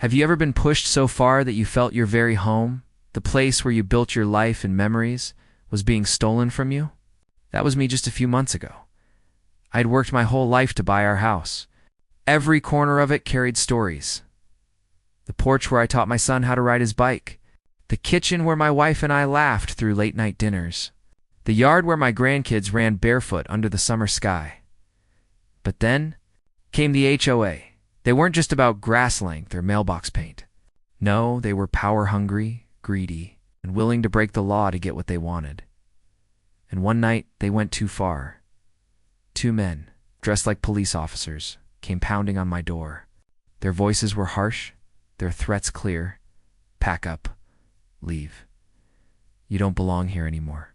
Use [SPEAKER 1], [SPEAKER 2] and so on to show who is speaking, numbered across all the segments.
[SPEAKER 1] Have you ever been pushed so far that you felt your very home, the place where you built your life and memories, was being stolen from you? That was me just a few months ago. I'd worked my whole life to buy our house. Every corner of it carried stories. The porch where I taught my son how to ride his bike. The kitchen where my wife and I laughed through late-night dinners. The yard where my grandkids ran barefoot under the summer sky. But then came the HOA. They weren't just about grass length or mailbox paint. No, they were power-hungry, greedy, and willing to break the law to get what they wanted. And one night, they went too far. Two men, dressed like police officers, came pounding on my door. Their voices were harsh, their threats clear. Pack up. Leave. You don't belong here anymore.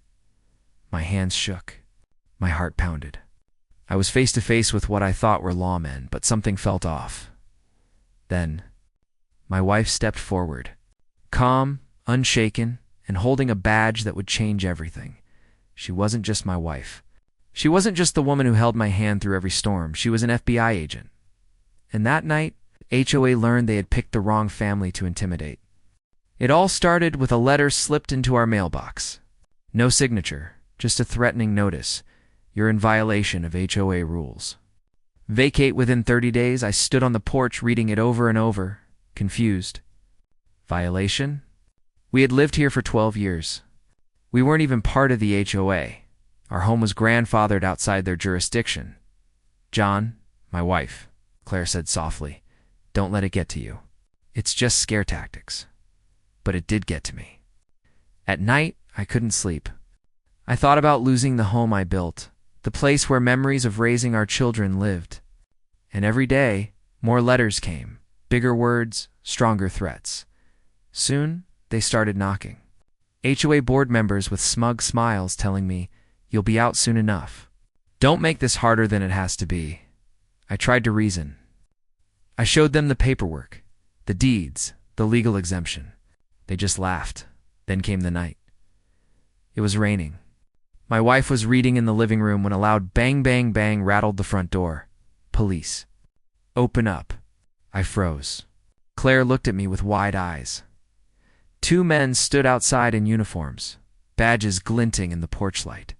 [SPEAKER 1] My hands shook. My heart pounded. I was face to face with what I thought were lawmen, but something felt off. Then, my wife stepped forward, calm, unshaken, and holding a badge that would change everything. She wasn't just my wife. She wasn't just the woman who held my hand through every storm. She was an FBI agent. And that night, HOA learned they had picked the wrong family to intimidate. It all started with a letter slipped into our mailbox. No signature, just a threatening notice. You're in violation of HOA rules. Vacate within 30 days. I stood on the porch reading it over and over, confused. Violation? We had lived here for 12 years. We weren't even part of the HOA. Our home was grandfathered outside their jurisdiction. John, my wife, Claire said softly, don't let it get to you. It's just scare tactics. But it did get to me. At night, I couldn't sleep. I thought about losing the home I built, the place where memories of raising our children lived. And every day, more letters came, bigger words, stronger threats. Soon, they started knocking. HOA board members with smug smiles telling me, you'll be out soon enough. Don't make this harder than it has to be. I tried to reason. I showed them the paperwork, the deeds, the legal exemption. They just laughed. Then came the night. It was raining. My wife was reading in the living room when a loud bang, bang, bang rattled the front door. Police. Open up. I froze. Claire looked at me with wide eyes. Two men stood outside in uniforms, badges glinting in the porch light.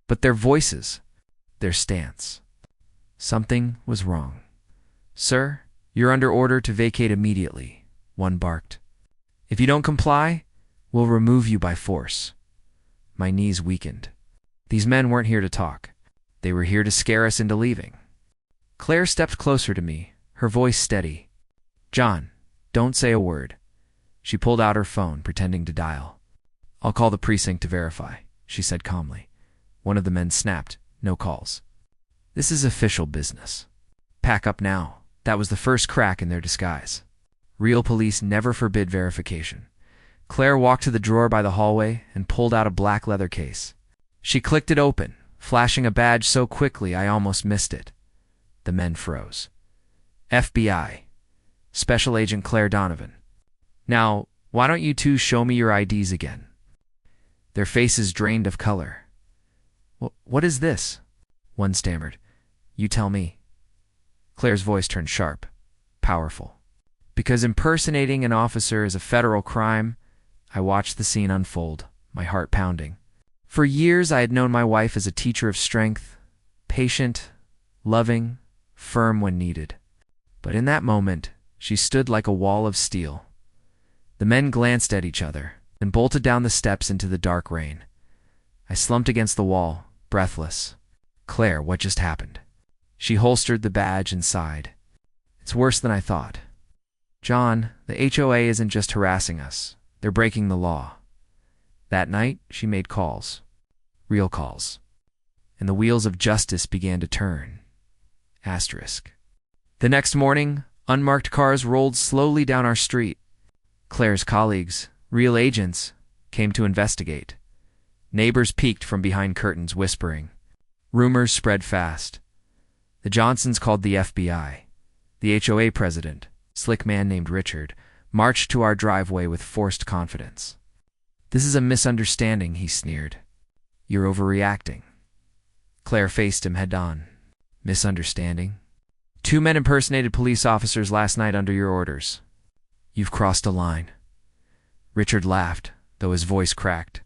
[SPEAKER 1] But their voices, their stance. Something was wrong. Sir, you're under order to vacate immediately, one barked. If you don't comply, we'll remove you by force. My knees weakened. These men weren't here to talk. They were here to scare us into leaving. Claire stepped closer to me, her voice steady. John, don't say a word. She pulled out her phone, pretending to dial. I'll call the precinct to verify, she said calmly. One of the men snapped, no calls. This is official business. Pack up now. That was the first crack in their disguise. Real police never forbid verification. Claire walked to the drawer by the hallway and pulled out a black leather case. She clicked it open, flashing a badge so quickly I almost missed it. The men froze. FBI. Special Agent Claire Donovan. Now, why don't you two show me your IDs again? Their faces drained of color. What is this? One stammered. You tell me. Claire's voice turned sharp, powerful. Because impersonating an officer is a federal crime, I watched the scene unfold, my heart pounding. For years, I had known my wife as a teacher of strength, patient, loving, firm when needed. But in that moment, she stood like a wall of steel. The men glanced at each other, and bolted down the steps into the dark rain. I slumped against the wall, breathless. Claire, what just happened? She holstered the badge and sighed. It's worse than I thought. John, the HOA isn't just harassing us. They're breaking the law. That night, she made calls. Real calls. And the wheels of justice began to turn. Asterisk. The next morning, unmarked cars rolled slowly down our street. Claire's colleagues, real agents, came to investigate. Neighbors peeked from behind curtains, whispering. Rumors spread fast. The Johnsons called the FBI. The HOA president, slick man named Richard, marched to our driveway with forced confidence. This is a misunderstanding, he sneered. You're overreacting. Claire faced him head on. Misunderstanding? 2 men impersonated police officers last night under your orders. You've crossed a line. Richard laughed, though his voice cracked.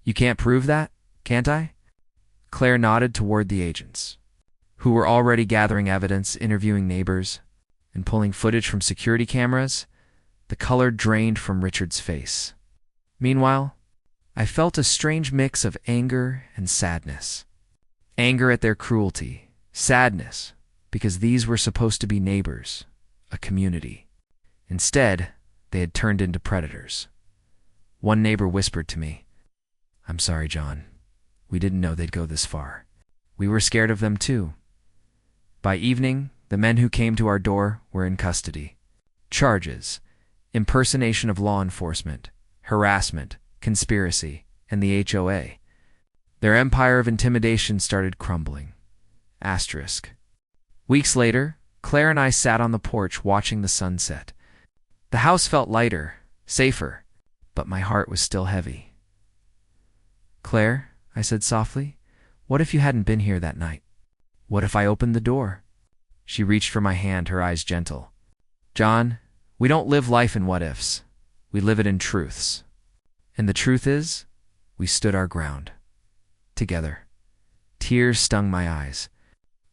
[SPEAKER 1] You can't prove that, can't I? Claire nodded toward the agents, who were already gathering evidence, interviewing neighbors, and pulling footage from security cameras. The color drained from Richard's face. Meanwhile, I felt a strange mix of anger and sadness. Anger at their cruelty, sadness because these were supposed to be neighbors, a community. Instead, they had turned into predators. One neighbor whispered to me, "I'm sorry, John. We didn't know they'd go this far. We were scared of them too." By evening, the men who came to our door were in custody. Charges: impersonation of law enforcement, harassment, conspiracy, and the HOA. Their empire of intimidation started crumbling. Asterisk. Weeks later, Claire and I sat on the porch watching the sunset. The house felt lighter, safer, but my heart was still heavy. "Claire," I said softly, "what if you hadn't been here that night? What if I opened the door?" She reached for my hand, her eyes gentle. "John, we don't live life in what-ifs. We live it in truths. And the truth is, we stood our ground. Together." Tears stung my eyes.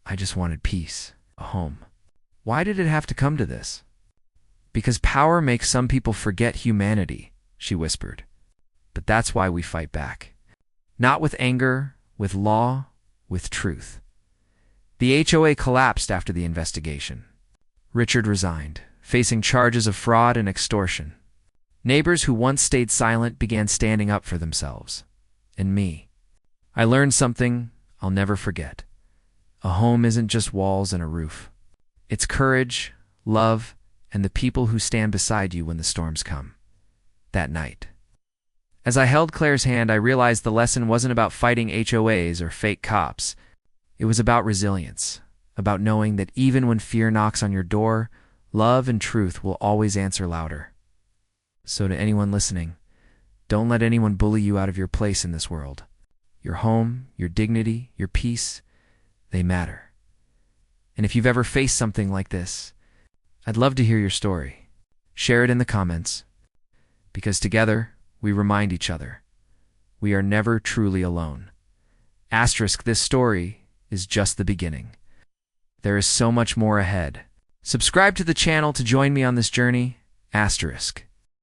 [SPEAKER 1] I just wanted peace, a home. Why did it have to come to this? "Because power makes some people forget humanity," she whispered. "But that's why we fight back. Not with anger, with law, with truth." The HOA collapsed after the investigation. Richard resigned, facing charges of fraud and extortion. Neighbors who once stayed silent began standing up for themselves. And me. I learned something I'll never forget. A home isn't just walls and a roof. It's courage, love, and the people who stand beside you when the storms come. That night. As I held Claire's hand, I realized the lesson wasn't about fighting HOAs or fake cops. It was about resilience, about knowing that even when fear knocks on your door, love and truth will always answer louder. So to anyone listening, don't let anyone bully you out of your place in this world. Your home, your dignity, your peace, they matter. And if you've ever faced something like this, I'd love to hear your story. Share it in the comments, because together we remind each other we are never truly alone. Asterisk, this story is just the beginning. There is so much more ahead. Subscribe to the channel to join me on this journey. Asterisk.